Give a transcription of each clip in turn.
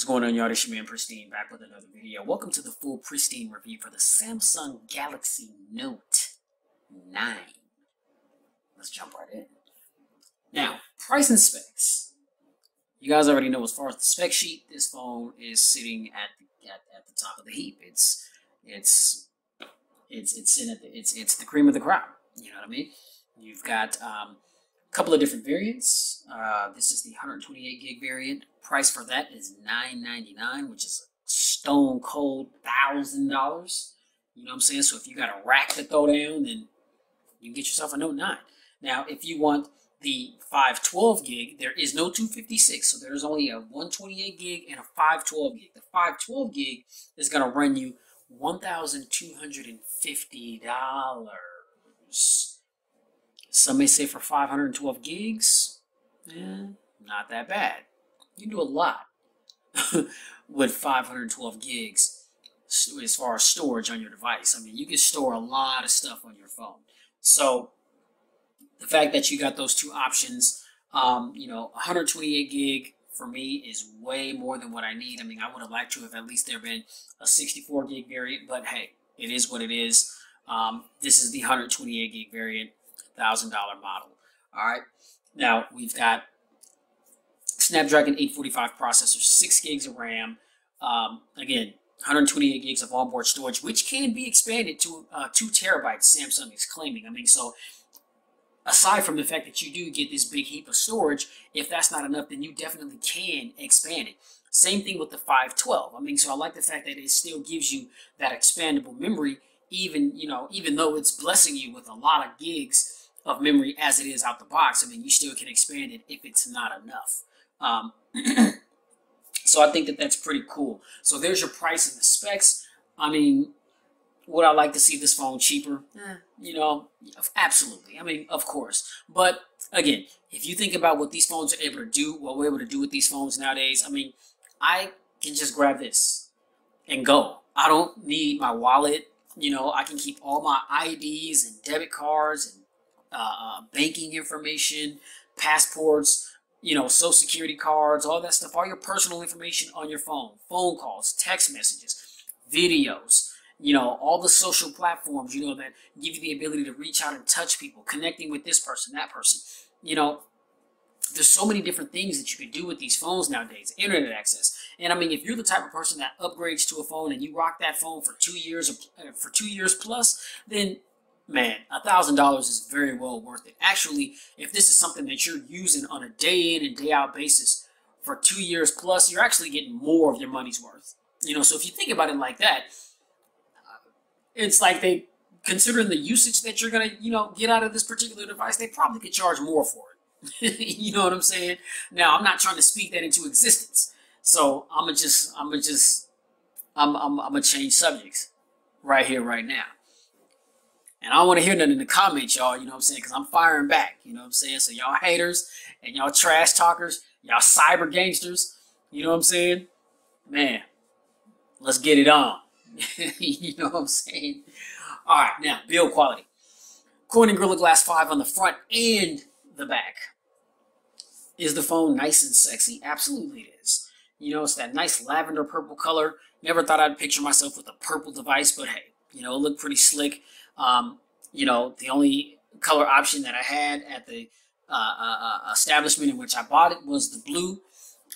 What's going on, y'all? This your man Pristine back with another video. Welcome to the full Pristine review for the Samsung Galaxy Note 9. Let's jump right in. Now, price and specs. You guys already know as far as the spec sheet, this phone is sitting at the top of the heap. It's the cream of the crop. You know what I mean? You've got a couple of different variants. This is the 128 gig variant. Price for that is $999, which is a stone cold $1,000. You know what I'm saying? So if you got a rack to throw down, then you can get yourself a Note 9. Now, if you want the 512 gig, there is no 256, so there's only a 128 gig and a 512 gig. The 512 gig is going to run you $1,250. Some may say for 512 gigs, not that bad. You can do a lot with 512 gigs as far as storage on your device. I mean, you can store a lot of stuff on your phone. So the fact that you got those two options, 128 gig for me is way more than what I need. I mean, I would have liked to have at least there been a 64 gig variant, but hey, it is what it is. This is the 128 gig variant, $1,000 model. All right. Now we've got Snapdragon 845 processor, 6 gigs of RAM. Again, 128 gigs of onboard storage, which can be expanded to 2 terabytes. Samsung is claiming. I mean, so aside from the fact that you do get this big heap of storage, if that's not enough, then you definitely can expand it. Same thing with the 512. I mean, so I like the fact that it still gives you that expandable memory, even though it's blessing you with a lot of gigs of memory as it is out the box. I mean, you still can expand it if it's not enough. So I think that that's pretty cool. So there's your price and the specs. I mean, would I like to see this phone cheaper? Absolutely. I mean, of course. But again, if you think about what these phones are able to do, what we're able to do with these phones nowadays, I mean, I can just grab this and go. I don't need my wallet. I can keep all my IDs and debit cards and banking information, passports, social security cards, all that stuff, all your personal information on your phone, phone calls, text messages, videos, all the social platforms, that give you the ability to reach out and touch people, connecting with this person, that person. There's so many different things that you can do with these phones nowadays, internet access. And I mean, if you're the type of person that upgrades to a phone and you rock that phone for 2 years plus, then man, $1,000 is very well worth it. Actually, if this is something that you're using on a day in and day out basis for 2 years plus, you're actually getting more of your money's worth. So if you think about it like that, it's like they, considering the usage that you're gonna, get out of this particular device, they probably could charge more for it. You know what I'm saying? Now, I'm not trying to speak that into existence, so I'm gonna change subjects right here, right now. And I don't want to hear nothing in the comments, y'all, you know what I'm saying? Because I'm firing back, you know what I'm saying? So y'all haters and y'all trash talkers, y'all cyber gangsters, you know what I'm saying? Man, let's get it on. You know what I'm saying? All right, now, build quality. Corning Gorilla Glass 5 on the front and the back. Is the phone nice and sexy? Absolutely it is. It's that nice lavender purple color. Never thought I'd picture myself with a purple device, but hey, it looked pretty slick. The only color option that I had at the establishment in which I bought it was the blue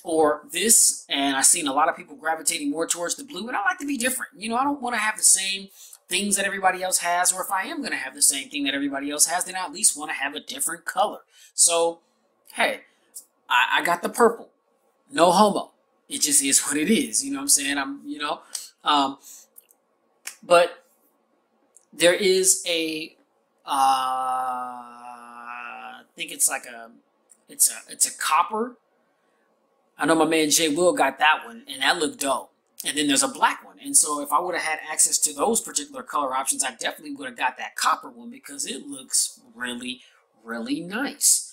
or this, and I've seen a lot of people gravitating more towards the blue, and I like to be different. I don't want to have the same things that everybody else has, or if I am going to have the same thing that everybody else has, then I at least want to have a different color. So, hey, I got the purple. No homo. It just is what it is. You know what I'm saying? But there is a, I think it's like it's a copper. I know my man Jay Will got that one, and that looked dope. And then there's a black one. And so if I would have had access to those particular color options, I definitely would have got that copper one because it looks really, really nice.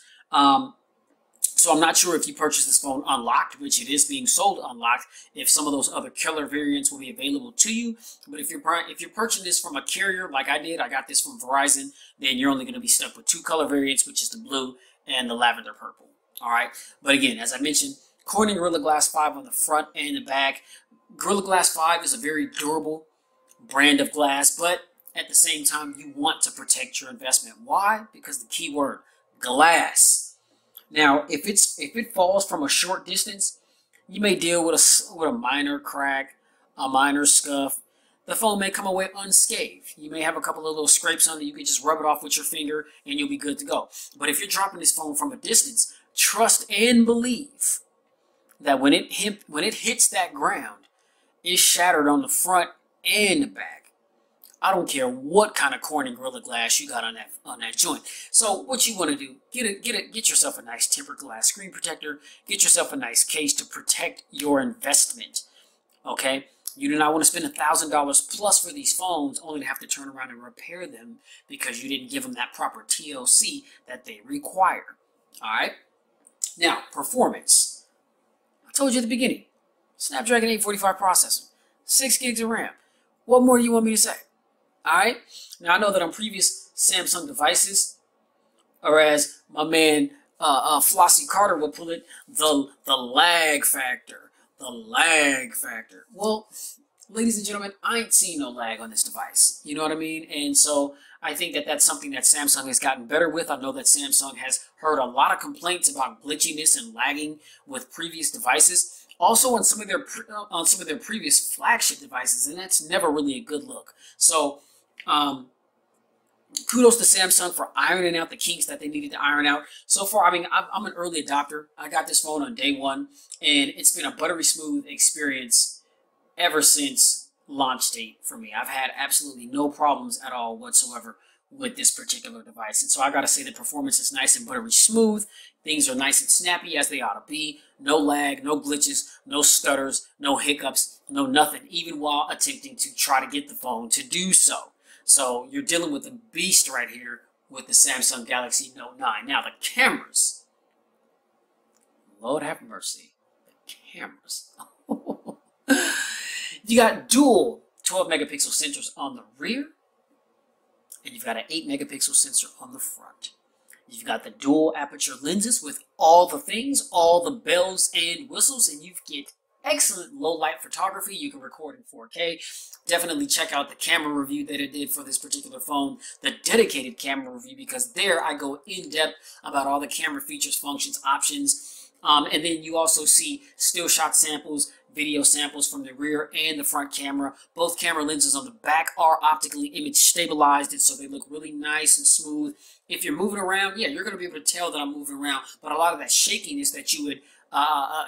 So I'm not sure if you purchase this phone unlocked, which it is being sold unlocked, if some of those other killer variants will be available to you. But if you're purchasing this from a carrier like I did, I got this from Verizon, then you're only going to be stuck with 2 color variants, which is the blue and the lavender purple. All right. But again, as I mentioned, Corning Gorilla Glass 5 on the front and the back. Gorilla Glass 5 is a very durable brand of glass, but at the same time, you want to protect your investment. Why? Because the key word, glass. Now, if it falls from a short distance, you may deal with a minor crack, a minor scuff. The phone may come away unscathed. You may have a couple of little scrapes on it. You can just rub it off with your finger and you'll be good to go. But if you're dropping this phone from a distance, trust and believe that when it hits that ground, it's shattered on the front and the back. I don't care what kind of Corning Gorilla Glass you got on that joint. So what you want to do, get yourself a nice tempered glass screen protector. Get yourself a nice case to protect your investment. Okay, you do not want to spend $1,000 plus for these phones only to have to turn around and repair them because you didn't give them that proper TLC that they require. All right. Now, performance. I told you at the beginning. Snapdragon 845 processor, 6 gigs of RAM. What more do you want me to say? All right. Now I know that on previous Samsung devices, or as my man Flossie Carter would put it, the lag factor. The lag factor. Well, ladies and gentlemen, I ain't seen no lag on this device. You know what I mean? And so I think that that's something that Samsung has gotten better with. I know that Samsung has heard a lot of complaints about glitchiness and lagging with previous devices. Also on some of their previous flagship devices, and that's never really a good look. So kudos to Samsung for ironing out the kinks that they needed to iron out. So far, I mean, I'm an early adopter. I got this phone on day one, and it's been a buttery smooth experience ever since launch date for me. I've had absolutely no problems at all whatsoever with this particular device. And so I got to say the performance is nice and buttery smooth. Things are nice and snappy as they ought to be. No lag, no glitches, no stutters, no hiccups, no nothing, even while attempting to try to get the phone to do so. So you're dealing with a beast right here with the Samsung Galaxy Note 9. Now the cameras, Lord have mercy, the cameras. You got dual 12 megapixel sensors on the rear, and you've got an 8 megapixel sensor on the front. You've got the dual aperture lenses with all the things, all the bells and whistles, and you get excellent low light photography. You can record in 4K. Definitely check out the camera review that I did for this particular phone, the dedicated camera review, because there I go in depth about all the camera features, functions, options. And then you also see still shot samples, video samples from the rear and the front camera. Both camera lenses on the back are optically image stabilized, and so they look really nice and smooth. If you're moving around, yeah, you're going to be able to tell that I'm moving around, but a lot of that shakiness that you would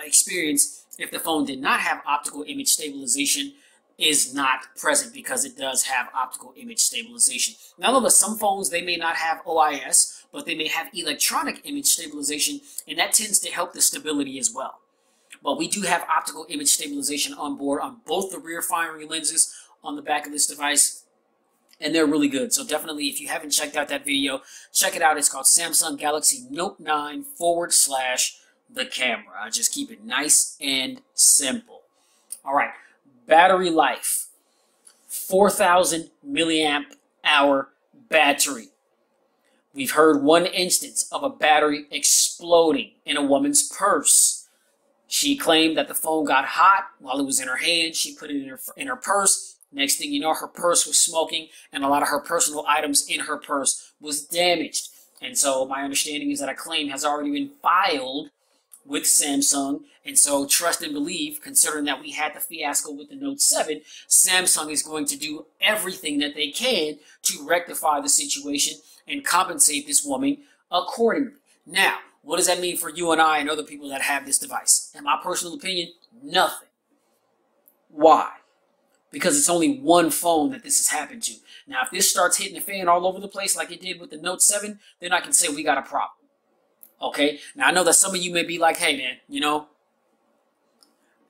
experience if the phone did not have optical image stabilization is not present, because it does have optical image stabilization. Now, although some phones, they may not have OIS, but they may have electronic image stabilization, and that tends to help the stability as well. But we do have optical image stabilization on board on both the rear firing lenses on the back of this device, and they're really good. So definitely, if you haven't checked out that video, check it out. It's called Samsung Galaxy Note 9 / the camera. I just keep it nice and simple. All right, battery life, 4,000 milliamp hour battery. We've heard one instance of a battery exploding in a woman's purse. She claimed that the phone got hot while it was in her hand. She put it in her purse. Next thing you know, her purse was smoking, and a lot of her personal items in her purse was damaged. And so my understanding is that a claim has already been filed with Samsung, and so trust and believe, considering that we had the fiasco with the Note 7, Samsung is going to do everything that they can to rectify the situation and compensate this woman accordingly. Now, what does that mean for you and I and other people that have this device? In my personal opinion, nothing. Why? Because it's only one phone that this has happened to. Now, if this starts hitting the fan all over the place like it did with the Note 7, then I can say we got a problem. Okay? Now, I know that some of you may be like, hey, man, you know,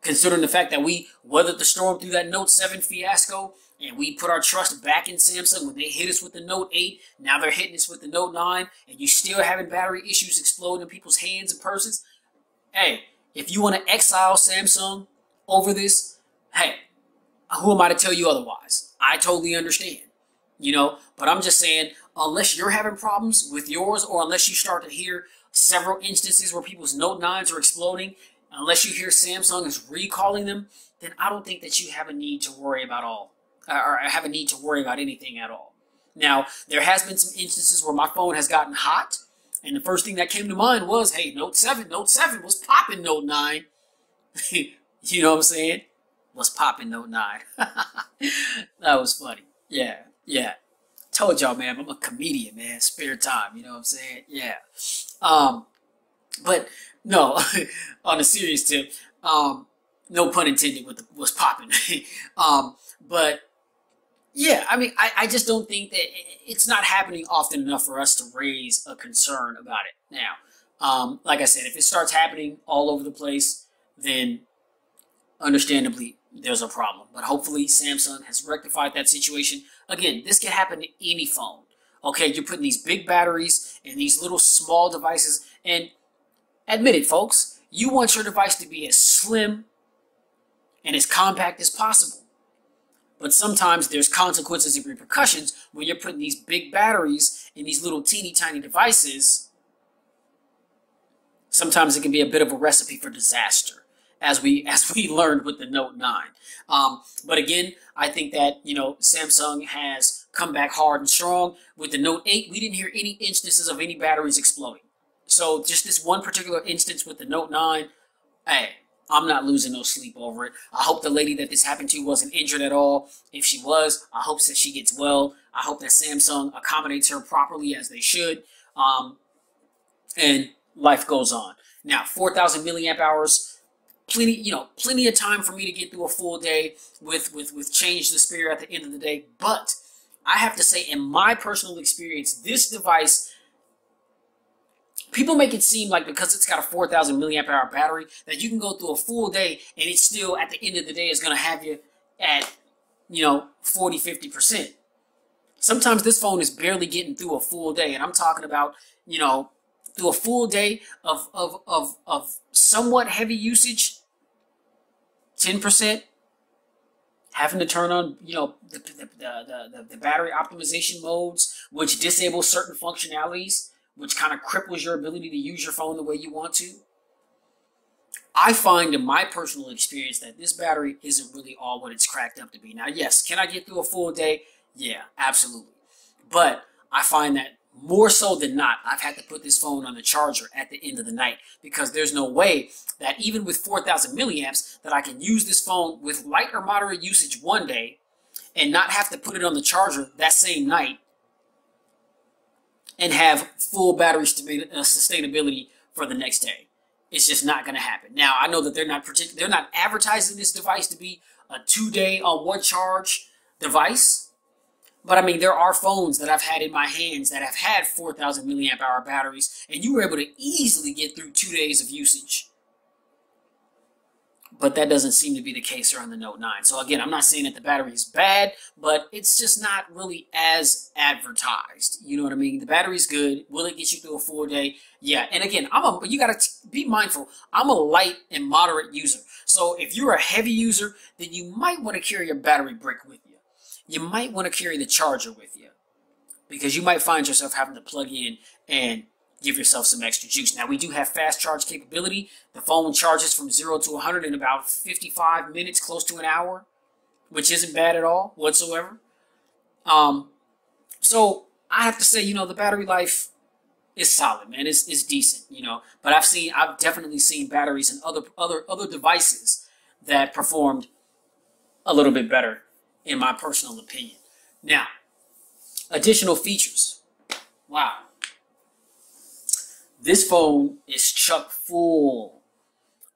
considering the fact that we weathered the storm through that Note 7 fiasco, and we put our trust back in Samsung when they hit us with the Note 8, now they're hitting us with the Note 9, and you still having battery issues exploding in people's hands and purses. Hey, if you want to exile Samsung over this, hey, who am I to tell you otherwise? I totally understand, you know, but I'm just saying, unless you're having problems with yours, or unless you start to hear several instances where people's Note 9s are exploding, unless you hear Samsung is recalling them, then I don't think that you have a need to worry about or have a need to worry about anything at all. Now, there has been some instances where my phone has gotten hot, and the first thing that came to mind was, hey, Note 7 was popping Note 9. You know what I'm saying? Was popping Note 9. That was funny. Yeah, yeah. Told y'all, man, I'm a comedian, man. Spare time, you know what I'm saying? Yeah. But no, on a serious tip, no pun intended with was popping. But yeah, I mean, I just don't think that it's not happening often enough for us to raise a concern about it. Now, like I said, if it starts happening all over the place, then understandably there's a problem. But hopefully Samsung has rectified that situation. Again, this can happen to any phone. Okay, you're putting these big batteries in these little small devices, and admit it, folks, you want your device to be as slim and as compact as possible. But sometimes there's consequences and repercussions when you're putting these big batteries in these little teeny tiny devices. Sometimes it can be a bit of a recipe for disaster, as we learned with the Note 9. But again, I think that, Samsung has come back hard and strong. With the Note 8, we didn't hear any instances of any batteries exploding. So just this one particular instance with the Note 9, hey, I'm not losing no sleep over it. I hope the lady that this happened to wasn't injured at all. If she was, I hope that she gets well. I hope that Samsung accommodates her properly as they should. And life goes on. Now, 4,000 milliamp hours, plenty of time for me to get through a full day with change the spare at the end of the day. But I have to say, in my personal experience, this device, people make it seem like because it's got a 4,000 milliamp hour battery that you can go through a full day and it's still at the end of the day is going to have you at 40, 50%. Sometimes this phone is barely getting through a full day, and I'm talking about through a full day of somewhat heavy usage, 10%, having to turn on the battery optimization modes, which disable certain functionalities, which kind of cripples your ability to use your phone the way you want to. I find in my personal experience that this battery isn't really all what it's cracked up to be. Now, yes, can I get through a full day? Yeah, absolutely. But I find that more so than not, I've had to put this phone on the charger at the end of the night, because there's no way that even with 4,000 milliamps that I can use this phone with light or moderate usage one day and not have to put it on the charger that same night and have full battery sustainability for the next day. It's just not going to happen. Now, I know that they're not advertising this device to be a 2-day on one charge device, but I mean, there are phones that I've had in my hands that have had 4,000 milliamp hour batteries, and you were able to easily get through 2 days of usage. But that doesn't seem to be the case here on the Note 9. So again, I'm not saying that the battery is bad, but it's just not really as advertised. You know what I mean? The battery's good. Will it get you through a full day? Yeah. And again, you got to be mindful. I'm a light and moderate user. So if you're a heavy user, then you might want to carry a battery brick with you. You might want to carry the charger with you, because you might find yourself having to plug in and give yourself some extra juice. Now, we do have fast charge capability. The phone charges from 0 to 100 in about 55 minutes, close to an hour, which isn't bad at all whatsoever. So I have to say, the battery life is solid, man. It's decent, But I've definitely seen batteries in other devices that performed a little bit better, in my personal opinion. Now, additional features. Wow. This phone is chock full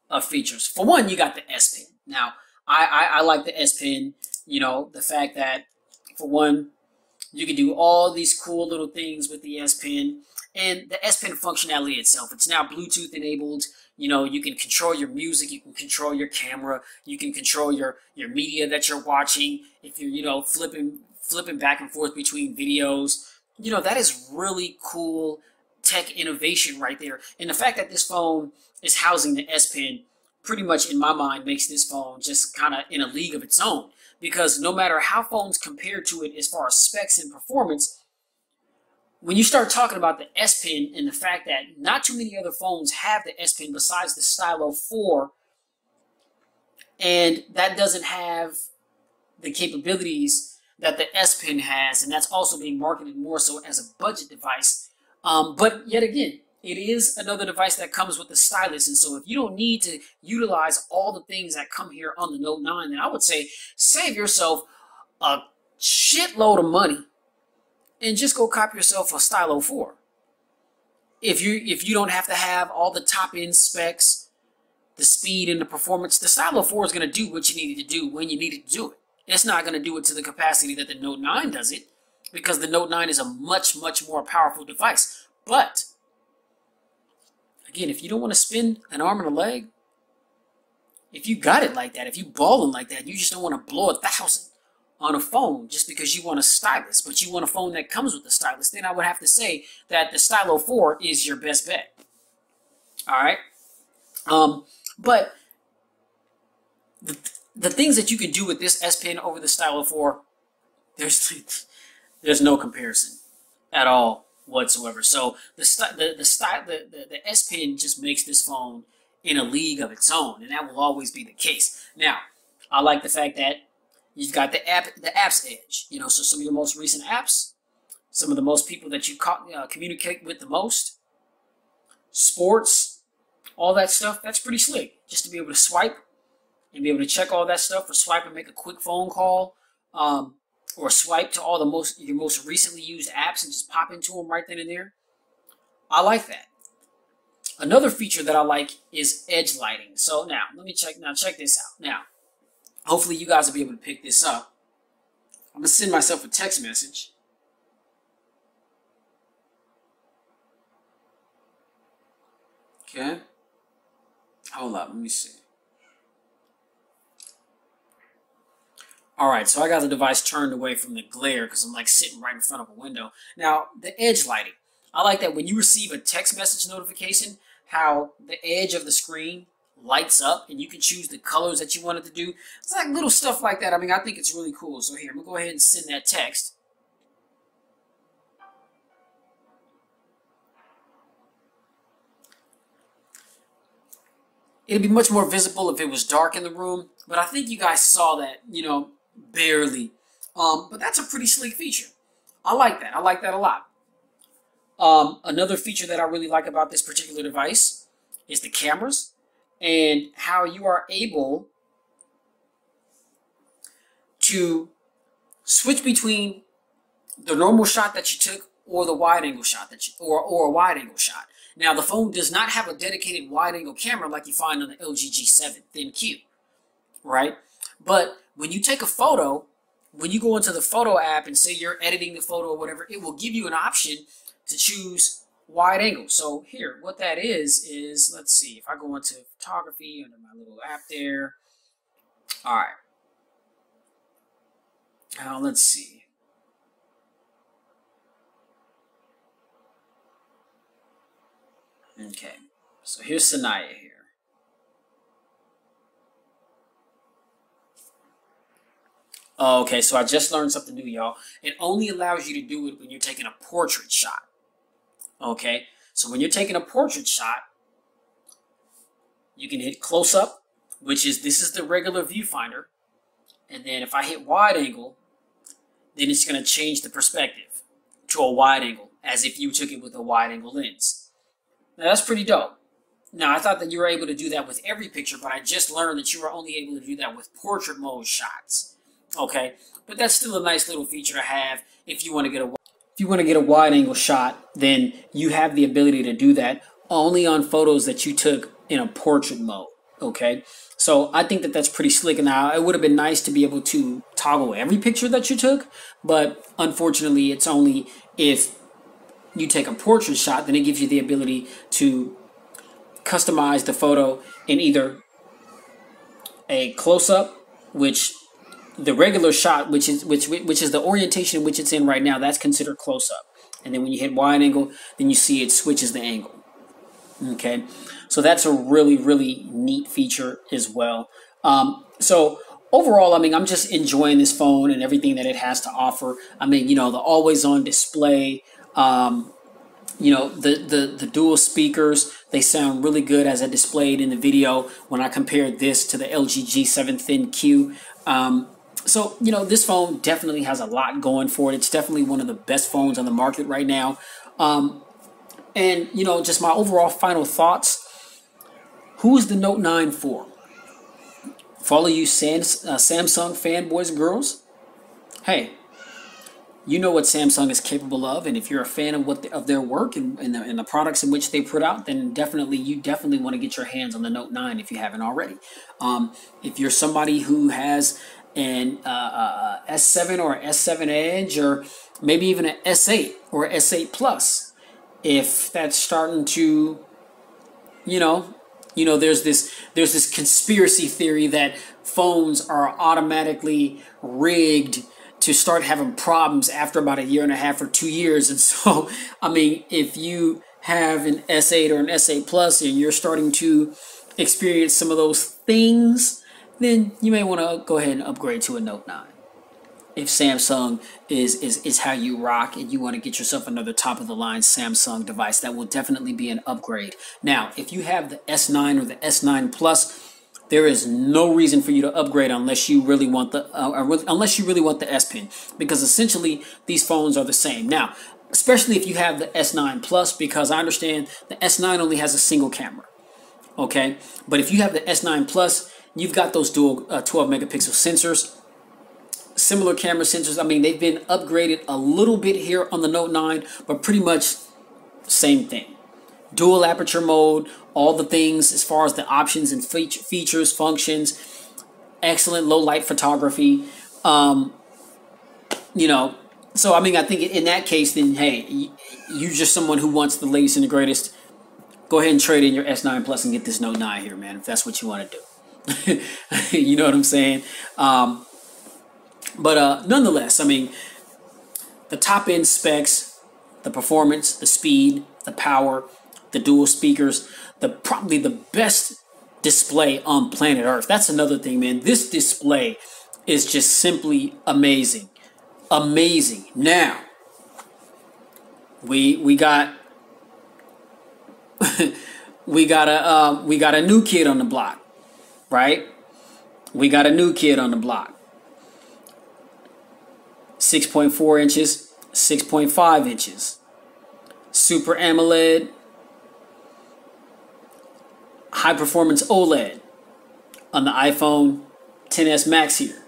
of features. For one, you got the S Pen. Now, I like the S Pen, the fact that, for one, you can do all these cool little things with the S Pen. And the S Pen functionality itself, it's now Bluetooth enabled. You can control your music, you can control your camera, you can control your media that you're watching. If you're, flipping back and forth between videos, that is really cool tech innovation right there. And the fact that this phone is housing the S Pen pretty much, in my mind, makes this phone just kind of in a league of its own. Because no matter how phones compare to it as far as specs and performance, when you start talking about the S Pen and the fact that not too many other phones have the S Pen besides the Stylo 4, and that doesn't have the capabilities that the S Pen has, and that's also being marketed more so as a budget device. But yet again, it is another device that comes with the stylus, and so if you don't need to utilize all the things that come here on the Note 9, then I would say save yourself a shitload of money and just go cop yourself a Stylo 4. If you don't have to have all the top end specs, the speed and the performance, the Stylo 4 is going to do what you needed to do when you needed to do it. It's not going to do it to the capacity that the Note 9 does it, because the Note 9 is a much, much more powerful device. But again, if you don't want to spend an arm and a leg, if you got it like that, if you balling like that, you just don't want to blow 1,000 on a phone just because you want a stylus, but you want a phone that comes with the stylus, then I would have to say that the Stylo 4 is your best bet. All right. But the things that you can do with this S Pen over the Stylo 4, there's no comparison at all whatsoever. So the S Pen just makes this phone in a league of its own, and that will always be the case. Now, I like the fact that you've got the apps edge. You know, so some of your most recent apps, some of the most people that you communicate with the most, sports, all that stuff, that's pretty slick. Just to be able to swipe and be able to check all that stuff, or swipe and make a quick phone call, or swipe to all your most recently used apps and just pop into them right then and there. I like that. Another feature that I like is edge lighting. So now, check this out. Now, hopefully you guys will be able to pick this up. I'm going to send myself a text message. Okay. Hold up, let me see. Alright, so I got the device turned away from the glare because I'm like sitting right in front of a window. Now, the edge lighting. I like that when you receive a text message notification, how the edge of the screen lights up and you can choose the colors that you want it to do. It's like little stuff like that. I mean, I think it's really cool. So here, I'm going to go ahead and send that text. It'd be much more visible if it was dark in the room, but I think you guys saw that, you know, barely. But that's a pretty sleek feature. I like that. I like that a lot. Another feature that I really like about this particular device is the cameras and how you are able to switch between the normal shot that you took or the wide angle shot that you, or a wide angle shot. Now, the phone does not have a dedicated wide angle camera like you find on the LG G7 Thin Q, right? But when you take a photo, when you go into the photo app and say you're editing the photo or whatever, it will give you an option to choose wide angle. So here, what that is, let's see, if I go into photography under my little app there. All right. Now, let's see. Okay, so here's Sanaya here. Okay, so I just learned something new, y'all. It only allows you to do it when you're taking a portrait shot. Okay, so when you're taking a portrait shot, you can hit close up, which is, this is the regular viewfinder. And then if I hit wide angle, then it's going to change the perspective to a wide angle, as if you took it with a wide angle lens. Now, that's pretty dope. Now, I thought that you were able to do that with every picture, but I just learned that you were only able to do that with portrait mode shots. Okay, but that's still a nice little feature to have if you want to get a wide angle shot. Then you have the ability to do that only on photos that you took in a portrait mode. Okay, so I think that that's pretty slick. Now, it would have been nice to be able to toggle every picture that you took, but unfortunately, it's only if you take a portrait shot, then it gives you the ability to customize the photo in either a close-up, which the regular shot, which is the orientation in which it's in right now, that's considered close-up. And then when you hit wide angle, then you see it switches the angle. Okay, so that's a really, really neat feature as well. So overall, I mean, I'm just enjoying this phone and everything that it has to offer. I mean, you know, the always-on display. You know, the dual speakers, they sound really good as I displayed in the video when I compared this to the LG G7 Thin Q. So, you know, this phone definitely has a lot going for it. It's definitely one of the best phones on the market right now. And, you know, just my overall final thoughts. Who is the Note 9 for? For all of you Samsung fanboys and girls, hey, you know what Samsung is capable of, and if you're a fan of their work and the products in which they put out, then you definitely want to get your hands on the Note 9 if you haven't already. If you're somebody who has an S7 or S7 Edge, or maybe even an S8 or S8 Plus, if that's starting to, you know, there's this conspiracy theory that phones are automatically rigged to start having problems after about a year and a half or 2 years. And so, I mean, if you have an S8 or an S8 Plus and you're starting to experience some of those things, then you may want to go ahead and upgrade to a Note 9. If Samsung is how you rock and you want to get yourself another top-of-the-line Samsung device, that will definitely be an upgrade. Now, if you have the S9 or the S9 Plus, there is no reason for you to upgrade unless you really want the S Pen, because essentially these phones are the same. Now, especially if you have the S9 Plus, because I understand the S9 only has a single camera. Okay, but if you have the S9 Plus, you've got those dual 12 megapixel sensors, similar camera sensors. I mean, they've been upgraded a little bit here on the Note 9, but pretty much same thing. Dual aperture mode, all the things as far as the options and features, functions, excellent low light photography. You know, so I mean, I think in that case, then hey, you're just someone who wants the latest and the greatest. Go ahead and trade in your S9 Plus and get this Note 9 here, man, if that's what you want to do. You know what I'm saying? But nonetheless, I mean, the top end specs, the performance, the speed, the power, the dual speakers, probably the best display on planet Earth. That's another thing, man. This display is just simply amazing. Amazing. Now, we got we got a new kid on the block, right? We got a new kid on the block. 6.4 inches, 6.5 inches. Super AMOLED, high performance OLED on the iPhone XS Max here.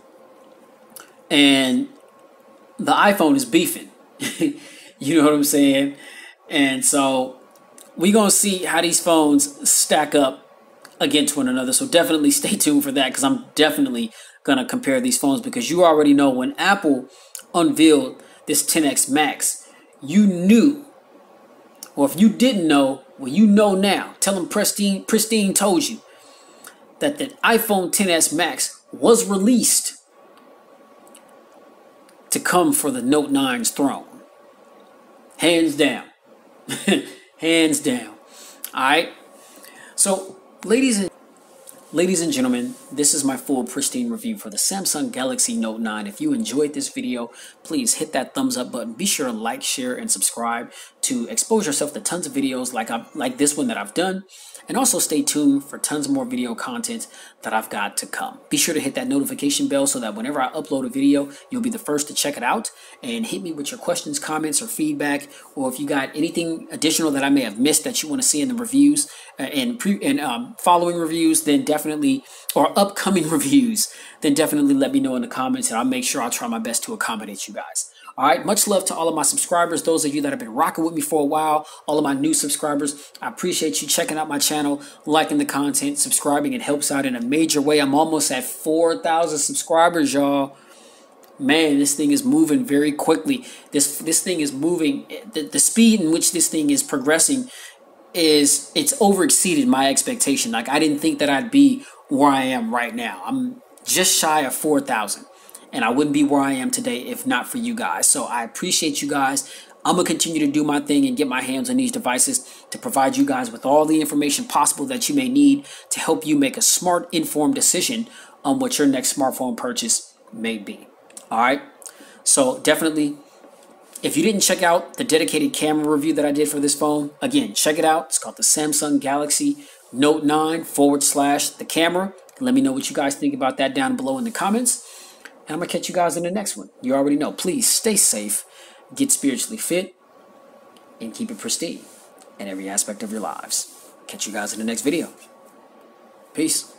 And the iPhone is beefing. You know what I'm saying? And so we're going to see how these phones stack up against one another. So definitely stay tuned for that, because I'm definitely going to compare these phones, because you already know when Apple unveiled this XS Max, you knew, or if you didn't know, well, you know now. Tell them Pristine told you that the iPhone XS Max was released to come for the Note 9's throne. Hands down. Hands down. Alright? So, ladies and gentlemen, this is my full Pristine review for the Samsung Galaxy Note 9. If you enjoyed this video, please hit that thumbs up button. Be sure to like, share, and subscribe to expose yourself to tons of videos like this one that I've done. And also stay tuned for tons more video content that I've got to come. Be sure to hit that notification bell so that whenever I upload a video, you'll be the first to check it out. And hit me with your questions, comments, or feedback. Or if you got anything additional that I may have missed that you want to see in the reviews and following reviews, then definitely, or upcoming reviews, then definitely let me know in the comments, and I'll make sure I'll try my best to accommodate you guys. All right, much love to all of my subscribers, those of you that have been rocking with me for a while, all of my new subscribers. I appreciate you checking out my channel, liking the content, subscribing. It helps out in a major way. I'm almost at 4,000 subscribers, y'all. Man, this thing is moving very quickly. This thing is moving. The speed in which this thing is progressing it's over exceeded my expectation. Like, I didn't think that I'd be where I am right now. I'm just shy of 4,000. And I wouldn't be where I am today if not for you guys. So I appreciate you guys. I'm going to continue to do my thing and get my hands on these devices to provide you guys with all the information possible that you may need to help you make a smart, informed decision on what your next smartphone purchase may be. All right. So definitely If you didn't check out the dedicated camera review that I did for this phone, again, check it out. It's called the Samsung Galaxy Note 9 / the camera. Let me know what you guys think about that down below in the comments. And I'm going to catch you guys in the next one. You already know. Please stay safe, get spiritually fit, and keep it pristine in every aspect of your lives. Catch you guys in the next video. Peace.